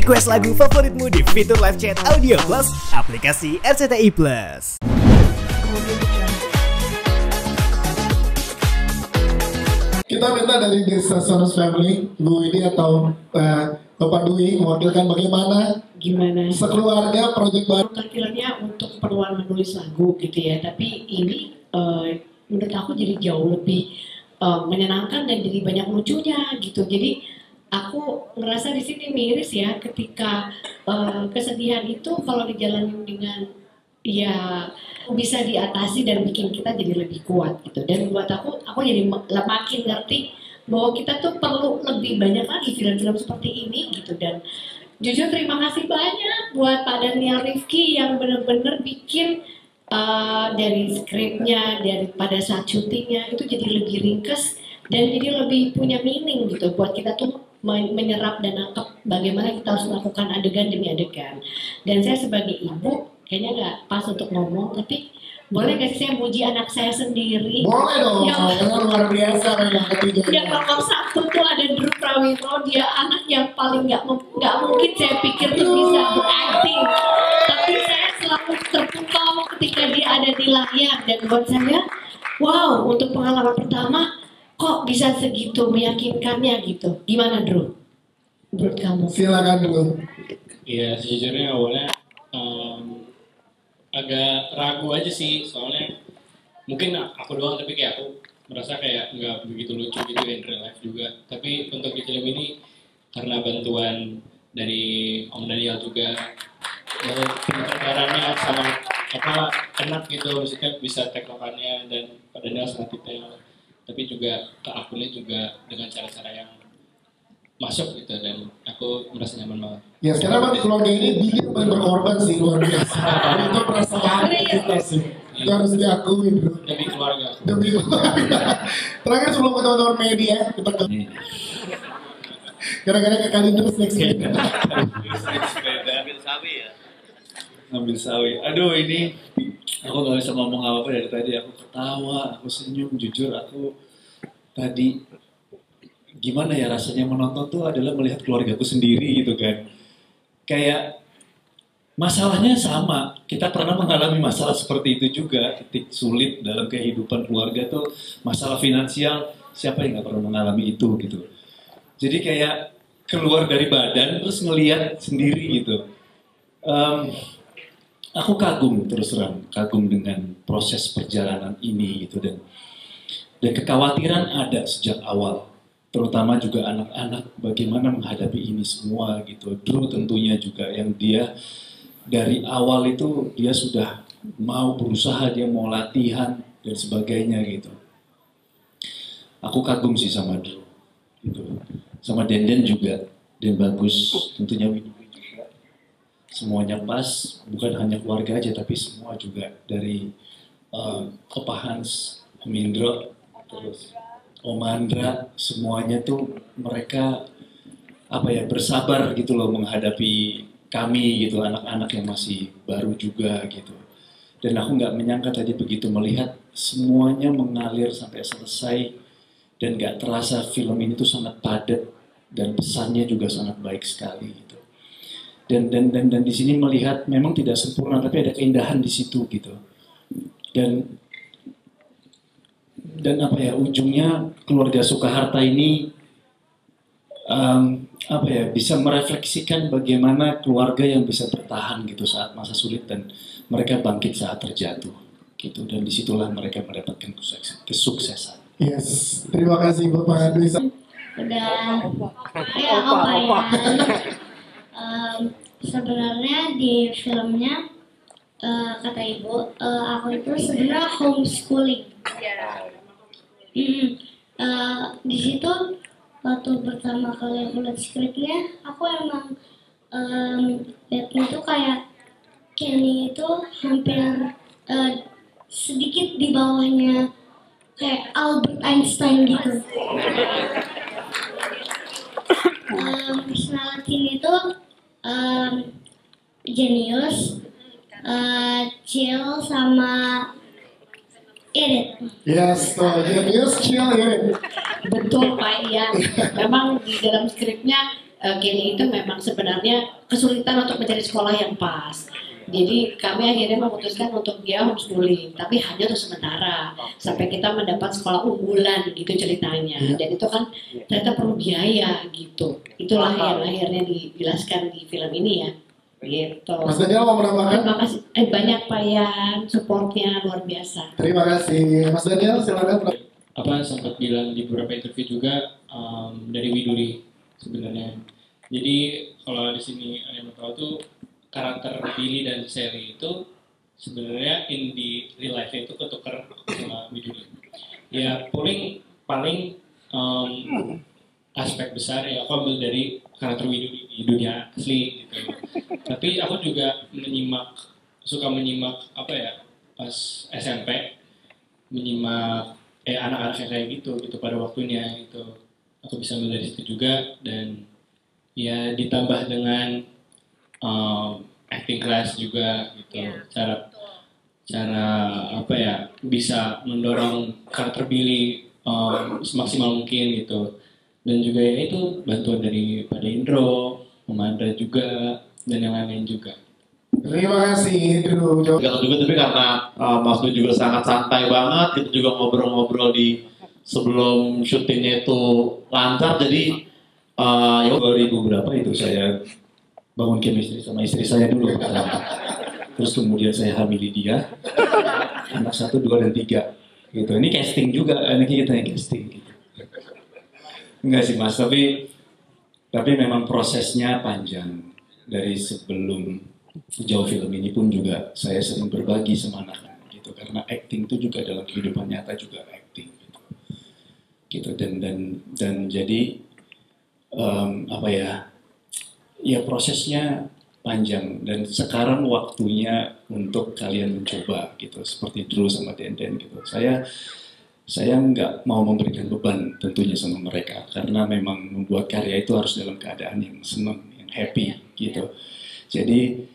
Request lagu favoritmu di fitur live chat Audio Plus, aplikasi RCTI Plus. Kita minta dari Desa Sonus Family, Bu Widi atau Bapak Dwi mewakilkan bagaimana sekeluarga proyek baru. Tampilannya untuk keperluan menulis lagu gitu ya, tapi ini menurut aku jadi jauh lebih menyenangkan dan jadi banyak lucunya gitu. Jadi aku ngerasa di sini miris ya ketika kesedihan itu kalau dijalanin dengan ya bisa diatasi dan bikin kita jadi lebih kuat gitu. Dan buat aku jadi makin ngerti bahwa kita tuh perlu lebih banyak lagi film-film seperti ini gitu. Dan jujur terima kasih banyak buat Pak Daniel Rifki yang bener-bener bikin dari skripnya, pada saat syutingnya itu jadi lebih ringkes dan jadi lebih punya meaning gitu buat kita tuh menyerap dan nangkep bagaimana kita harus melakukan adegan demi adegan. Dan saya sebagai ibu kayaknya nggak pas untuk ngomong, tapi boleh nggak sih saya muji anak saya sendiri? Boleh dong, karena luar biasa yang ketiga. Yang nomor satu tuh ada Drew Prawiro, dia anak yang paling nggak mungkin saya pikir tuh bisa berakting, tapi saya selalu terpukau ketika dia ada di layar. Dan buat saya, wow, untuk pengalaman pertama kok bisa segitu meyakinkannya gitu. Gimana Drew? Menurut kamu? Silakan dulu. Iya, sejujurnya awalnya agak ragu aja sih, soalnya mungkin aku doang, tapi kayak aku merasa kayak nggak begitu lucu gitu in real life juga. Tapi untuk di film ini karena bantuan dari Om Daniel juga, penyelenggaraannya sama enak gitu, maksudnya bisa tektokannya, dan Pak Daniel sangat detail. Tapi juga ke akunnya juga dengan cara-cara yang masuk gitu, dan aku merasa nyaman banget. Ya sekarang bang, keluarga ini Billy paling berkorban sih, luar biasa. Itu merasa banget kita sih. Itu harus diakui bro. Demi keluarga. Demi keluarga. Terakhir sebelum ke teman-teman media, kita ke gara-gara ke kali terus next week. Ngambil sawi. Aduh ini aku gak bisa ngomong apa-apa dari tadi. Aku ketawa, aku senyum. Jujur aku tadi gimana ya rasanya menonton tuh adalah melihat keluargaku sendiri gitu kan. Kayak masalahnya sama. Kita pernah mengalami masalah seperti itu juga. Titik sulit dalam kehidupan keluarga tuh masalah finansial. Siapa yang gak pernah mengalami itu gitu. Jadi kayak keluar dari badan terus ngelihat sendiri gitu. Aku kagum terus terang, kagum dengan proses perjalanan ini gitu, dan kekhawatiran ada sejak awal, terutama juga anak-anak bagaimana menghadapi ini semua gitu. Drew tentunya juga yang dia dari awal itu dia sudah mau berusaha, dia mau latihan dan sebagainya gitu. Aku kagum sih sama Drew gitu, sama Denden juga, dan bagus tentunya Winnie. Semuanya pas, bukan hanya keluarga aja, tapi semua juga dari Opa Hans, Om Indro, terus Om Andra, semuanya tuh mereka bersabar gitu loh menghadapi kami gitu, anak-anak yang masih baru juga gitu. Dan aku nggak menyangka tadi begitu melihat semuanya mengalir sampai selesai, dan nggak terasa film ini tuh sangat padat dan pesannya juga sangat baik sekali gitu. Dan di sini melihat memang tidak sempurna, tapi ada keindahan di situ gitu. Dan ujungnya keluarga Sukaharta ini bisa merefleksikan bagaimana keluarga yang bisa bertahan gitu saat masa sulit, dan mereka bangkit saat terjatuh gitu. Dan disitulah mereka mendapatkan kesuksesan. Yes, terima kasih Bapak Dwi. Udah, Opa. Sebenarnya di filmnya kata ibu, aku itu sebenarnya homeschooling. Di situ waktu pertama kali aku lihat skripnya, aku emang lihatnya tuh kayak Kenny itu hampir sedikit di bawahnya kayak Albert Einstein gitu. Personality itu jenius, chill, sama irit. Yes, jenius, chill, irit. Betul Pak Ian. Memang di dalam skripnya Kenny itu memang sebenarnya kesulitan untuk mencari sekolah yang pas. Jadi kami akhirnya memutuskan untuk dia homeschooling, tapi hanya untuk sementara sampai kita mendapat sekolah unggulan gitu ceritanya. Dan itu kan ternyata perlu biaya gitu. Itulah yang akhirnya dijelaskan di film ini ya. Gitu. Mas Daniel mau menambahkan? Terima kasih. Banyak Pak Yan, supportnya luar biasa. Terima kasih. Mas Daniel silakan. Apa sempat bilang di beberapa interview juga dari Widuri sebenarnya. Jadi kalau di sini ada yang mau tahu tuh karakter Billy dan Sally itu sebenarnya di real life itu ketukar sama Widuri. Ya paling aspek besar ya aku ambil dari karakter Widuri di dunia asli gitu. Tapi aku juga suka menyimak apa ya pas SMP menyimak anak-anak yang kayak gitu pada waktunya itu aku bisa ambil dari situ juga dan ya ditambah dengan acting class juga gitu cara apa ya bisa mendorong karakter Billy semaksimal mungkin gitu dan juga ya itu bantuan dari Pak Indro, Amanda juga dan yang lain-lain juga. Terima kasih Indro. Gak juga tapi karena Mas Dwi juga sangat santai banget, kita juga ngobrol-ngobrol di sebelum syutingnya itu lancar jadi ya 2000 berapa itu saya bangun chemistry sama istri saya dulu pertama. Terus kemudian saya hamili dia, anak 1, 2, dan 3 gitu. Ini casting juga, anaknya kita yang casting gitu. Enggak sih Mas, tapi memang prosesnya panjang. Dari sebelum jauh film ini pun juga saya sering berbagi sama anak-anak gitu. Karena acting itu juga dalam kehidupan nyata juga acting gitu. Dan jadi apa ya prosesnya panjang dan sekarang waktunya untuk kalian mencoba gitu seperti Drew sama Denden gitu. Saya nggak mau memberikan beban tentunya sama mereka karena memang membuat karya itu harus dalam keadaan yang senang, yang happy gitu. Jadi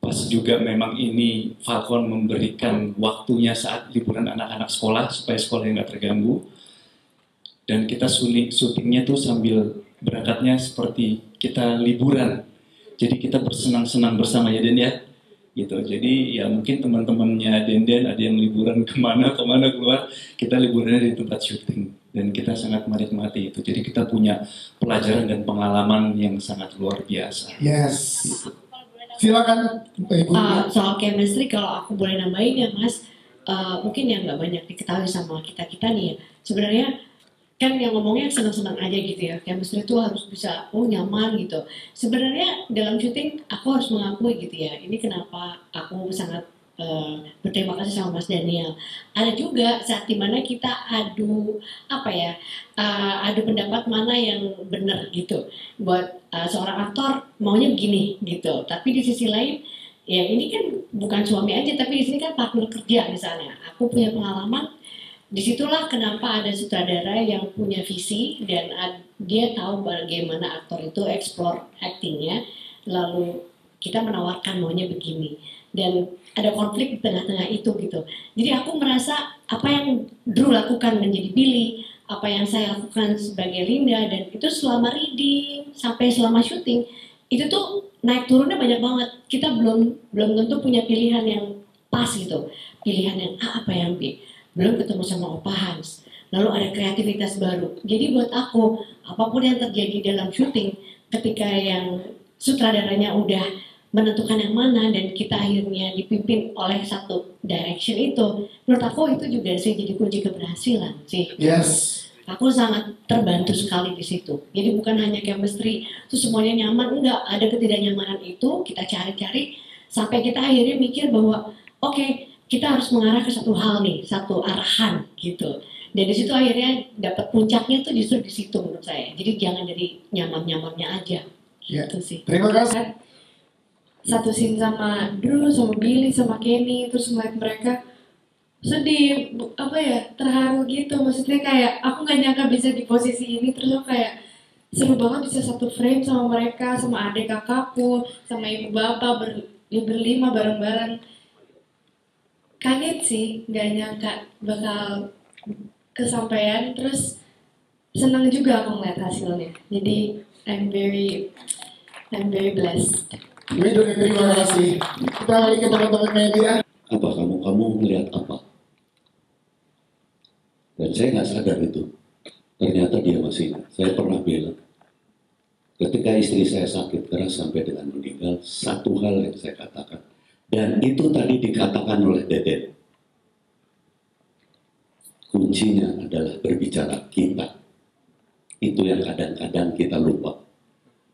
pas juga memang ini Falcon memberikan waktunya saat liburan anak-anak sekolah supaya sekolahnya nggak terganggu dan kita syutingnya tuh sambil berangkatnya seperti kita liburan. Jadi kita bersenang-senang bersama ya Den ya. Gitu. Jadi ya mungkin teman-temannya Denden ada yang liburan kemana keluar, kita liburannya di tempat syuting dan kita sangat menikmati itu. Jadi kita punya pelajaran dan pengalaman yang sangat luar biasa. Yes. Silakan Ibu. Soal chemistry kalau aku boleh nambahin ya Mas, mungkin yang nggak banyak diketahui sama kita nih ya. Sebenarnya kan yang ngomongnya senang-senang aja gitu ya, chemistry itu harus bisa nyaman gitu. Sebenarnya dalam syuting aku harus mengakui gitu ya, ini kenapa aku sangat berterima kasih sama Mas Daniel. Ada juga saat dimana kita adu pendapat mana yang benar gitu. Buat seorang aktor maunya begini gitu, tapi di sisi lain ya ini kan bukan suami aja, tapi di sini kan partner kerja misalnya. Aku punya pengalaman. Disitulah kenapa ada sutradara yang punya visi dan dia tahu bagaimana aktor itu explore actingnya, lalu kita menawarkan maunya begini dan ada konflik di tengah-tengah itu gitu. Jadi aku merasa apa yang Drew lakukan menjadi Billy, apa yang saya lakukan sebagai Linda dan itu selama reading sampai selama syuting itu tuh naik turunnya banyak banget. Kita belum tentu punya pilihan yang pas gitu, pilihan yang A apa yang B. Belum ketemu sama Opa Hans, lalu ada kreativitas baru. Jadi buat aku, apapun yang terjadi dalam syuting, ketika yang sutradaranya udah menentukan yang mana dan kita akhirnya dipimpin oleh satu direction itu, menurut aku itu juga sih jadi kunci keberhasilan sih. Yes. Aku sangat terbantu sekali di situ. Jadi bukan hanya chemistry, itu semuanya nyaman, enggak ada ketidaknyamanan itu kita cari-cari sampai kita akhirnya mikir bahwa oke, kita harus mengarah ke satu hal nih, satu arahan gitu. Dan di situ akhirnya dapat puncaknya tuh justru di situ menurut saya. Jadi jangan dari nyaman-nyamannya aja. Gitu sih. Terima kasih. Satu scene sama Drew, sama Billy, sama Kenny, terus ngeliat mereka sedih, terharu gitu. Maksudnya kayak aku nggak nyangka bisa di posisi ini, terus aku kayak seru banget bisa satu frame sama mereka, sama adik kakakku, sama ibu bapak berlima bareng-bareng. Kaget sih, nggak nyangka bakal kesampaian, terus senang juga aku ngeliat hasilnya. Jadi I'm very blessed. Widu, terima kasih. Kita balik ke teman-teman media. Apa kamu melihat apa? Dan saya nggak sadar itu. Ternyata dia masih ingat. Saya pernah bilang, ketika istri saya sakit keras sampai dengan meninggal, satu hal yang saya katakan. Dan itu tadi dikatakan oleh Deden. Kuncinya adalah berbicara kita. Itu yang kadang-kadang kita lupa.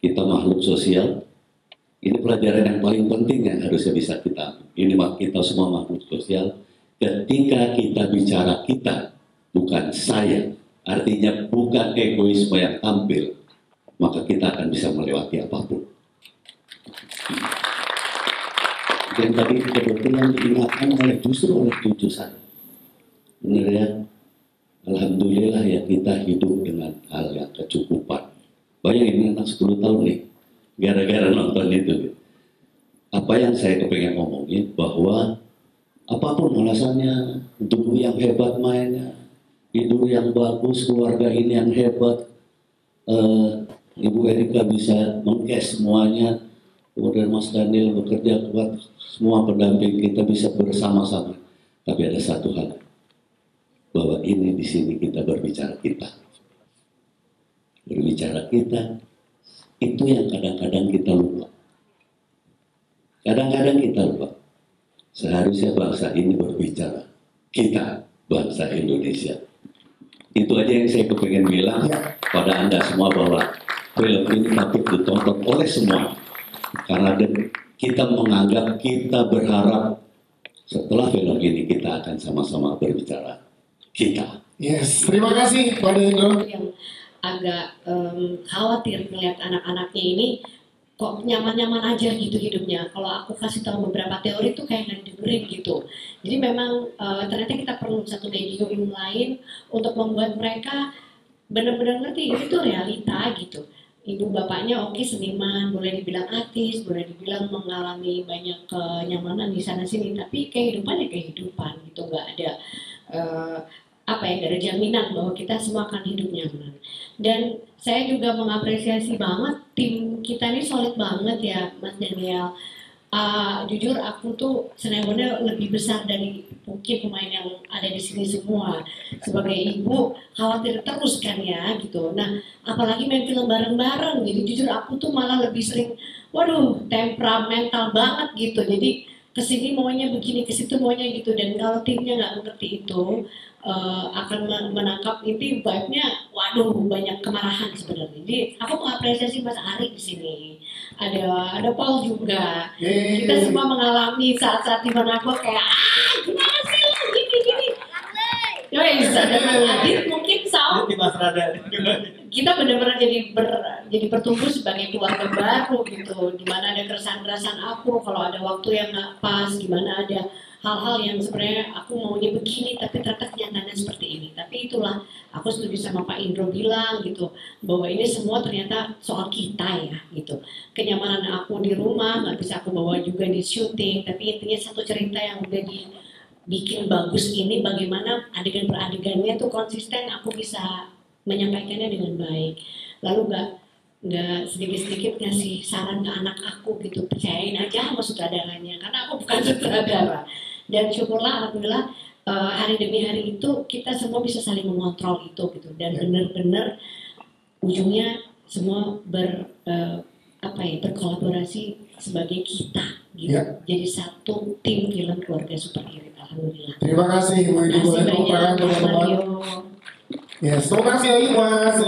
Kita makhluk sosial. Ini pelajaran yang paling penting yang harusnya bisa kita. Ini kita semua makhluk sosial. Ketika kita bicara kita, bukan saya, artinya bukan egoisme yang tampil, maka kita akan bisa melewati apapun. Dan tadi kebetulan diingatkan justru oleh cucu saya. Benar ya? Alhamdulillah ya kita hidup dengan hal yang kecukupan. Bayangin anak 10 tahun nih, gara-gara nonton itu. Apa yang saya kepengen ngomongin, bahwa apapun alasannya, dulu yang hebat mainnya, hidup yang bagus, keluarga ini yang hebat, Ibu Erika bisa mengcast semuanya, kemudian Mas Daniel bekerja kuat, semua pendamping kita bisa bersama-sama. Tapi ada satu hal, bahwa ini di sini kita berbicara kita. Berbicara kita, itu yang kadang-kadang kita lupa. Kadang-kadang kita lupa. Seharusnya bangsa ini berbicara kita, bangsa Indonesia. Itu aja yang saya kepengen bilang pada Anda semua, bahwa film ini patut ditonton oleh semua. Karena kita menganggap, kita berharap setelah film ini kita akan sama-sama berbicara kita. Yes, terima kasih Pak Indro. Yang agak khawatir melihat anak-anaknya ini kok nyaman-nyaman aja gitu hidupnya. Kalau aku kasih tahu beberapa teori tuh kayak nggak didengerin gitu. Jadi memang ternyata kita perlu satu medium lain untuk membuat mereka benar-benar ngerti ini tuh realita gitu. Ibu bapaknya oke seniman, boleh dibilang artis, boleh dibilang mengalami banyak kenyamanan di sana sini, tapi kehidupan ya kehidupan gitu, nggak ada nggak ada jaminan bahwa kita semua akan hidup nyaman. Dan saya juga mengapresiasi banget tim kita ini solid banget ya Mas Daniel. Jujur aku tuh sebenarnya lebih besar dari mungkin pemain yang ada di sini semua. Sebagai ibu khawatir terus kan ya gitu. Nah apalagi main film bareng-bareng. Jadi jujur aku tuh malah lebih sering, waduh temperamental banget gitu. Jadi kesini maunya begini, kesitu maunya gitu. Dan kalau timnya nggak mengerti itu, akan menangkap itu vibe-nya, waduh banyak kemarahan sebenarnya. Jadi aku mengapresiasi Mas Ari di sini. Ada Paul juga. Kita semua mengalami saat-saat dimana aku kayak gimana sih gini. Yowes, ada Mas Adit mungkin kita benar-benar jadi bertumbuh sebagai keluarga baru gitu. Dimana ada keresahan-keresahan aku kalau ada waktu yang nggak pas, gimana ada hal-hal yang sebenarnya aku maunya begini tapi ternyata kenyataannya seperti ini. Tapi itulah aku setuju sama Pak Indro bilang gitu, bahwa ini semua ternyata soal kita ya gitu. Kenyamanan aku di rumah nggak bisa aku bawa juga di syuting, tapi intinya satu cerita yang udah dibikin bagus ini, bagaimana adegan per adegannya tuh konsisten, aku bisa menyampaikannya dengan baik. Lalu nggak sedikit-sedikit ngasih saran ke anak aku gitu, percayain aja sama sutradaranya karena aku bukan sutradara. Dan syukurlah alhamdulillah hari demi hari itu kita semua bisa saling mengontrol itu gitu, dan benar-benar ujungnya semua berkolaborasi sebagai kita gitu. Jadi satu tim film keluarga superhero, alhamdulillah. Terima kasih Bu Edi, boleh tepuk tangan teman-teman. Yes, terima kasih lagi Mas.